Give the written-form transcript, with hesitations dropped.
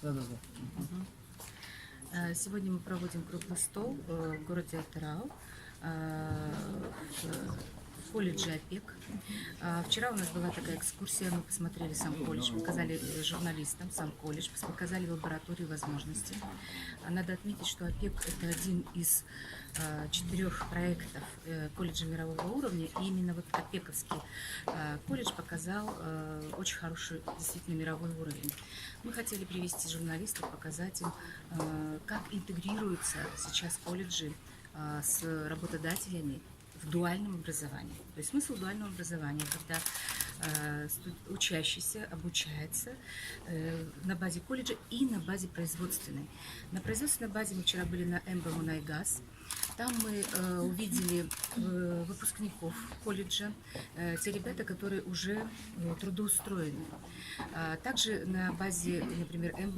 Да-да-да. Сегодня мы проводим круглый стол в городе Атырау, в колледже ОПЕК. Вчера у нас была такая экскурсия, мы посмотрели сам колледж, показали журналистам сам колледж, показали лабораторию возможностей. Надо отметить, что ОПЕК – это один из 4 проектов колледжа мирового уровня, и именно вот ОПЕКовский колледж показал очень хороший, действительно, мировой уровень. Мы хотели привести журналистов, показать им, как интегрируются сейчас колледжи с работодателями в дуальном образовании. То есть смысл дуального образования, когда учащийся обучается на базе колледжа и на базе производственной. На производственной базе мы вчера были на МБМУНайгаз. Там мы увидели выпускников колледжа, те ребята, которые уже трудоустроены. Также на базе, например, МБМУ